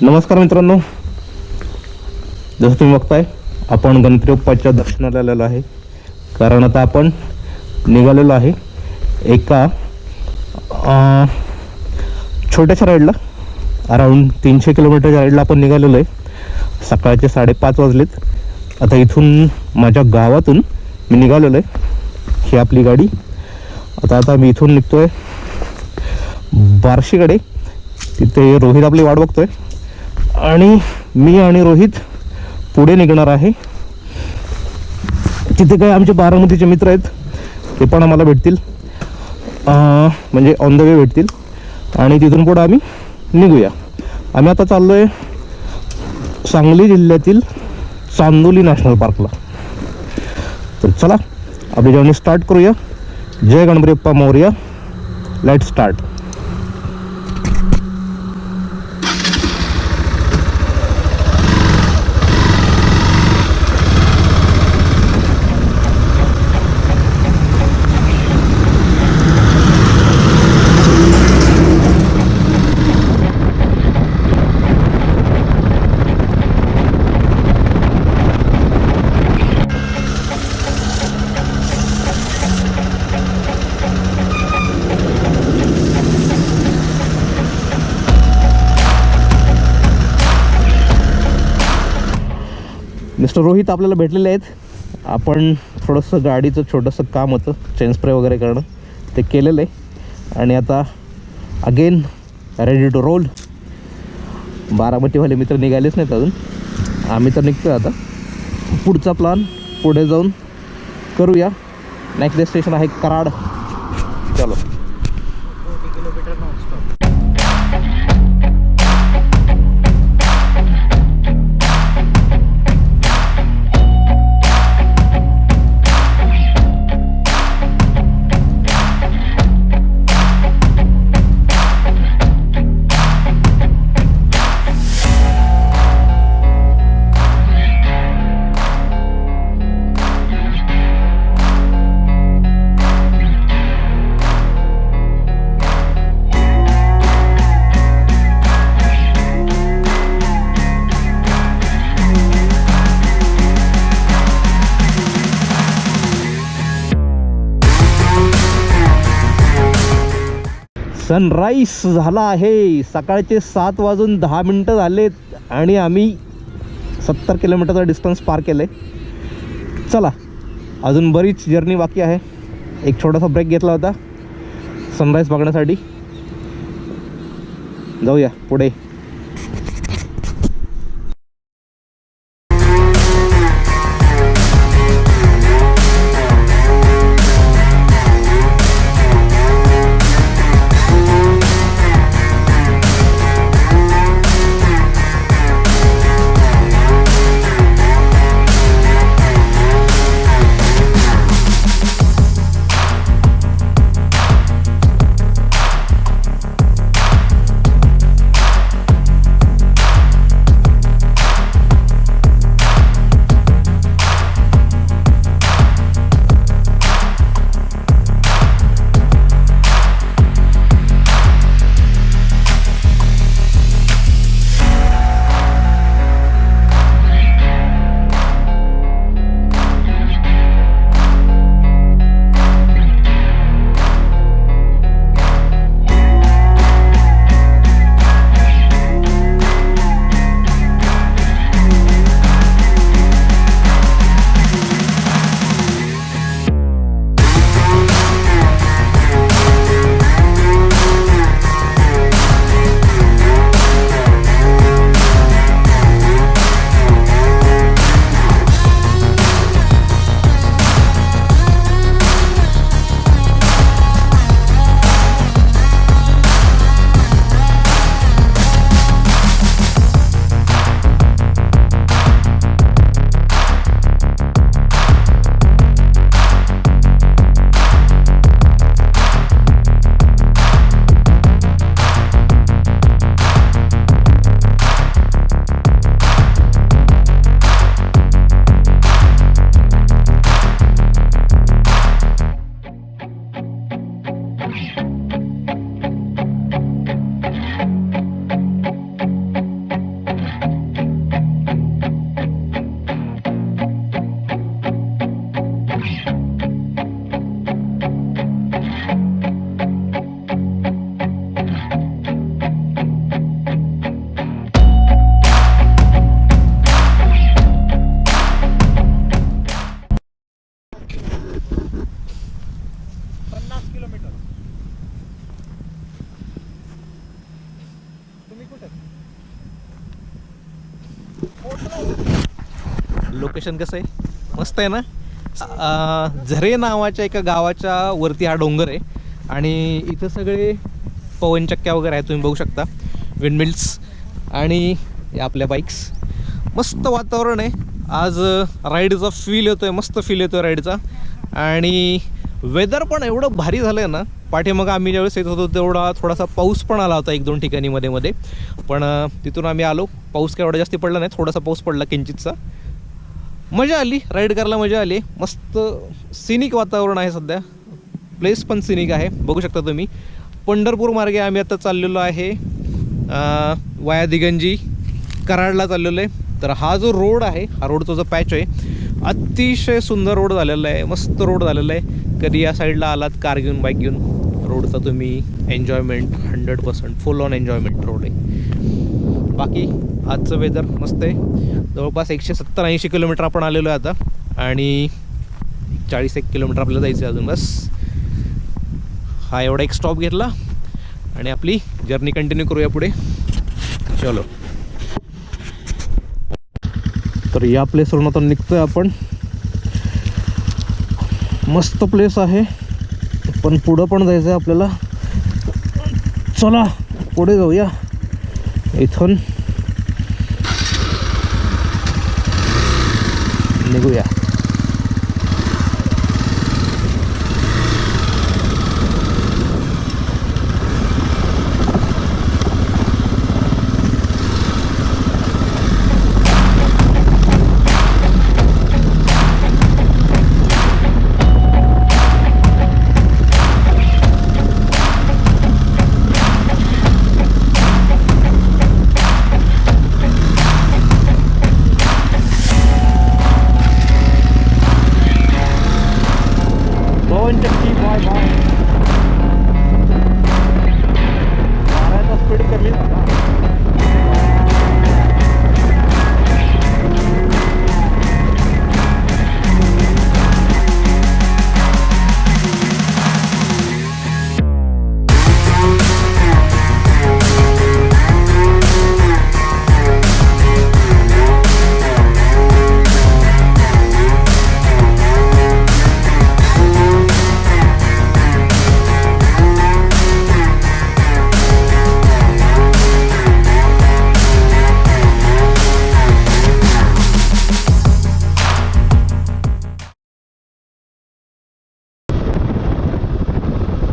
नमस्कार मित्रांनो, जसं तुम्ही बघताय आपण गणपती बाप्पाच्या दर्शनाला आलेलो आहे. कारण आता आपण निघालेलो आहे एका छोट्याशा राईडला. अराऊंड 300 किलोमीटरच्या राईडला आपण निघालेलो आहे. सकाळचे 5:30 वाजलेत. आता इथून माझ्या गावातून मी निघालेलो आहे. ही आपली गाडी. आता मी इथून निघतोय बार्शीकडे. तिथे रोहित आपली वाट बघतोय आणि मी आणि रोहित पुढे निघणार आहे. तिथे काही आमचे बारामतीचे मित्र आहेत, ते पण आम्हाला भेटतील, म्हणजे ऑन द वे भेटतील. आणि तिथून पुढे आम्ही निघूया. आम्ही आता चाललो आहे सांगली जिल्ह्यातील चांदोली नॅशनल पार्कला. तर चला आपली जर्नी स्टार्ट करूया. जय गणपती बाप्पा मोरया. Let start. मिस्टर रोहित आपल्याला भेटलेले आहेत. आपण थोडंसं गाडीचं छोटंसं काम होतं, चेन स्प्रे वगैरे करणं, ते केलेलं आहे. आणि आता अगेन रेडी टू रोल. बारामतीवाले मित्र निघालेच नाहीत अजून. आम्ही तर निघतो आता. पुढचा प्लॅन पुढे जाऊन करूया. नेक्स्ट डेस्टिनेशन आहे कराड. चलो. सनराईज झाला आहे. सकाळचे 7:10 झालेत आणि आम्ही 70 किलोमीटरचा डिस्टन्स पार केलं आहे. चला, अजून बरीच जर्नी बाकी आहे. एक छोटासा ब्रेक घेतला होता सनराईज बघण्यासाठी. जाऊया पुढे. किलोमीटर. तुम्ही कुठे? लोकेशन कसं आहे? मस्त आहे ना. झरे नावाच्या एका गावाच्या वरती हा डोंगर आहे आणि इथं सगळे पवनचक्क्या वगैरे आहेत, तुम्ही बघू शकता. विंडमिल्स आणि आपल्या बाईक्स. मस्त वातावरण आहे आज. राईडचा फील येतोय, मस्त फील येतोय राईडचा. आणि वेदर पण एवढं भारी झालं आहे ना. पाठीमागं आम्ही ज्यावेळेस येत होतो तेवढा थोडासा पाऊस पण आला होता 1-2 ठिकाणी मध्ये मध्ये. पण तिथून आम्ही आलो. पाऊस काय एवढा जास्ती पडला नाही, थोडासा पाऊस पडला किंचितचा. मजा आली, राईड करायला मजा आली. मस्त सिनिक वातावरण आहे सध्या. प्लेस पण सिनिक आहे, बघू शकता तुम्ही. पंढरपूर मार्गे आम्ही आता चाललेलो आहे, वाया दिगंजी कराडला चाललेलो आहे. तर हा जो रोड आहे, हा रोडचा जो पॅच आहे, अतिशय सुंदर रोड झालेला आहे, मस्त रोड झालेला आहे. कधी या साईडला आलात कार घेऊन, बाईक घेऊन, रोडचा तुम्ही enjoyment 100% full on enjoyment road आहे. बाकी आजचं वेदर मस्त आहे. जवळपास 170-80 किलोमीटर आपण आलेलो आहे आता आणि 40-1 किलोमीटर आपल्याला जायचं आहे अजून. बस हा एवढा एक स्टॉप घेतला आणि आपली जर्नी कंटिन्यू करूया पुढे. चलो. तर या प्लेसवरून आता निघतोय आपण. मस्त प्लेस आहे पण पुढं पण जायचं आहे आपल्याला. चला पुढे जाऊया. इथून निघूया.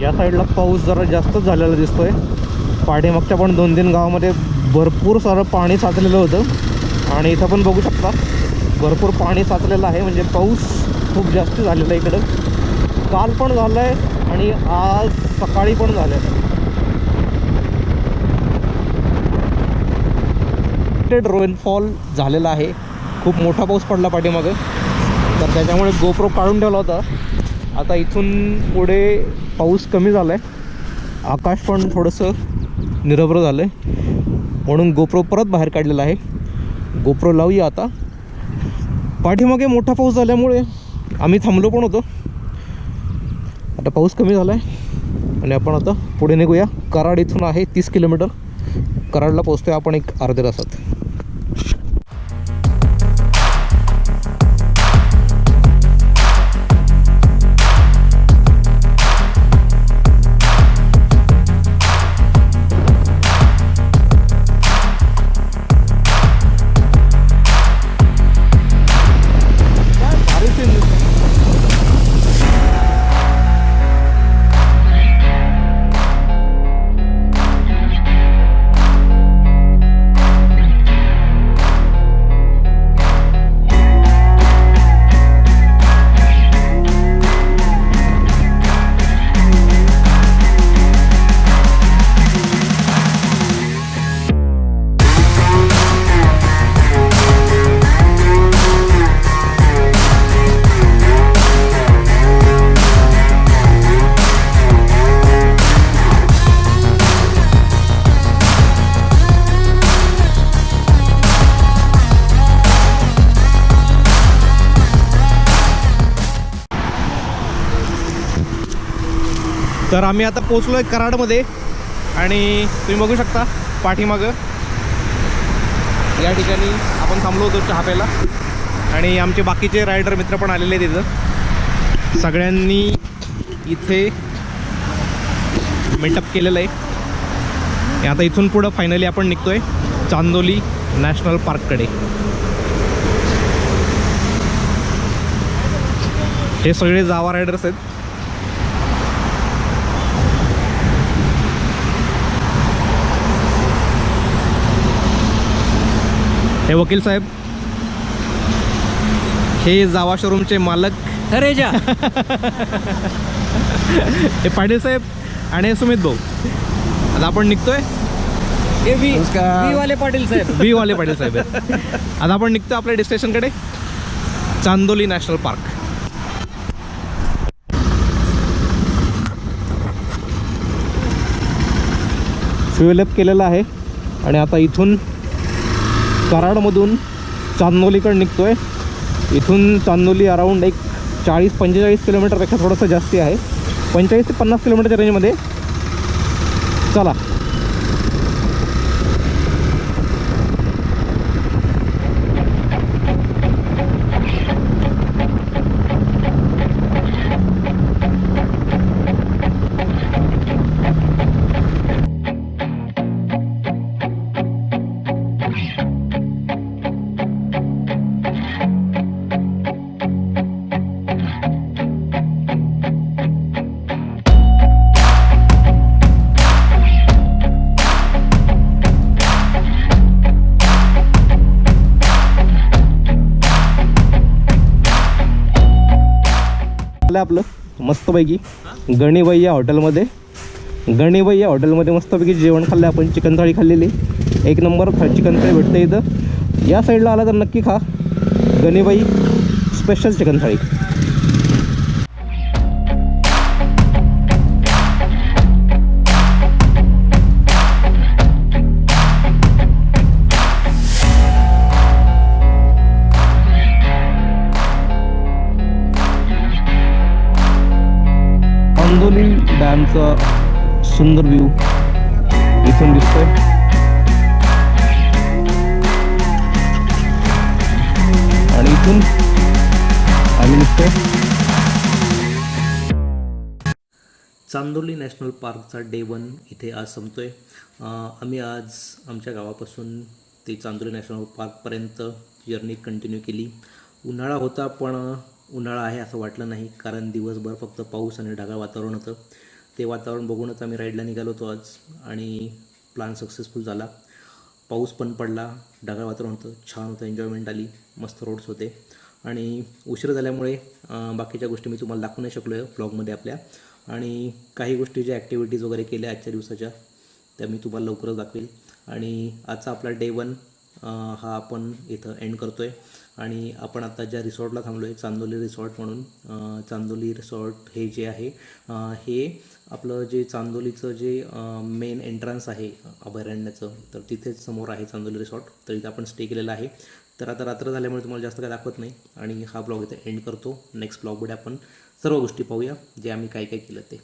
या साईडला पाऊस जरा जास्तच झालेला दिसतोय. पाठीमागच्या पण 2-3 गावामध्ये भरपूर सारं पाणी साचलेलं होतं आणि इथं पण बघू शकता भरपूर पाणी साचलेलं आहे. म्हणजे पाऊस खूप जास्त झालेला आहे इकडं. काल पण झालं आहे आणि आज सकाळी पण झालं आहे. रेनफॉल झालेला आहे, खूप मोठा पाऊस पडला पाठीमागं. तर त्याच्यामुळे गोप्रो काढून ठेवला होता. आता इथून पुढे पाऊस कमी झाला आहे, आकाश पण थोडंसं निरभ्र झालं आहे, म्हणून गोप्रो परत बाहेर काढलेला आहे. गोप्रो लावूया आता. पाठीमागे मोठा पाऊस झाल्यामुळे आम्ही थांबलो पण होतो. आता पाऊस कमी झाला आहे आणि आपण आता पुढे निघूया. कराड इथून आहे 30 किलोमीटर. कराडला पोहोचतोय आपण एक अर्ध्या तासात. तर आम्ही आता पोचलो आहे कराडमध्ये आणि तुम्ही बघू शकता पाठीमागं या ठिकाणी आपण थांबलो होतो चहा प्यायला आणि आमचे बाकीचे रायडर मित्र पण आलेले आहेत इथं. सगळ्यांनी इथे मीटअप केलेलं आहे. आता इथून पुढं फायनली आपण निघतोय चांदोली नॅशनल पार्ककडे. हे सगळे जावा रायडर्स आहेत. हे वकील साहेब, हे जावा शोरूमचे मालक अरे जा. हे पाटील साहेब आणि हे सुमित भाऊ. आता आपण निघतोय. हे बी वाले पाटील साहेब. बी वाले पाटील साहेब आहेत. आता आपण निघतोय आपल्या डेस्टिनेशनकडे Chandoli national park. Fuel up केलेला आहे आणि आता इथून कराडमधून चांदोलीकडे निघतोय. इथून चांदोली अराऊंड एक 40-45 किलोमीटरपेक्षा थोडंसं जास्ती आहे. 45 ते 50 किलोमीटरच्या रेंजमध्ये. चला. आपलं मस्तपैकी गणीबाई या हॉटेलमध्ये मस्तपैकी जेवण खाल्लं आपण. चिकन थाळी खाल्लेली. एक नंबर चिकन थाळी भेटते इथं. या साईडला आला तर नक्की खा गणीबाई स्पेशल चिकन थाळी. चांदोली डॅमचा सुंदर व्ह्यू इथून दिसतोय. आणि इथून आम्ही निघतोय. चांदोली नॅशनल पार्कचा डे 1 इथे आज संपतोय. आम्ही आज आमच्या गावापासून ते चांदोली नॅशनल पार्कपर्यंत जर्नी कंटिन्यू केली. उन्हाळा होता पण उन्हाळा आहे असं वाटलं नाही, कारण दिवसभर फक्त पाऊस आणि ढगाळ वातावरण होतं. ते वातावरण बघूनच आम्ही राईडला निघालो होतो आज आणि प्लॅन सक्सेसफुल झाला. पाऊस पण पडला, ढगाळ वातावरण होतं, छान होतं, एन्जॉयमेंट आली, मस्त रोड्स होते. आणि उशीर झाल्यामुळे बाकीच्या गोष्टी मी तुम्हाला दाखवू नाही शकलो आहे व्लॉगमध्ये आपल्या. आणि काही गोष्टी ज्या ॲक्टिव्हिटीज वगैरे केल्या आजच्या दिवसाच्या त्या मी तुम्हाला लवकरच दाखवेल. आणि आजचा आपला डे 1 हा आपण इथं एंड करतो आहे. आणि आपण आता ज्या रिसॉर्टला थांबलो आहे चांदोली रिसॉर्ट म्हणून. चांदोली रिसॉर्ट हे जे आहे हे आपलं जे चांदोलीचं जे मेन एंट्रन्स आहे अभयारण्याचं, तर तिथेच समोर आहे चांदोली रिसॉर्ट. तर इथं आपण स्टे केलेला आहे. तर आता रात्र झाल्यामुळे तुम्हाला जास्त काय दाखवत नाही आणि हा ब्लॉग इथे एंड करतो. नेक्स्ट ब्लॉगमध्ये आपण सर्व गोष्टी पाहूया जे आम्ही काय काय केलं ते.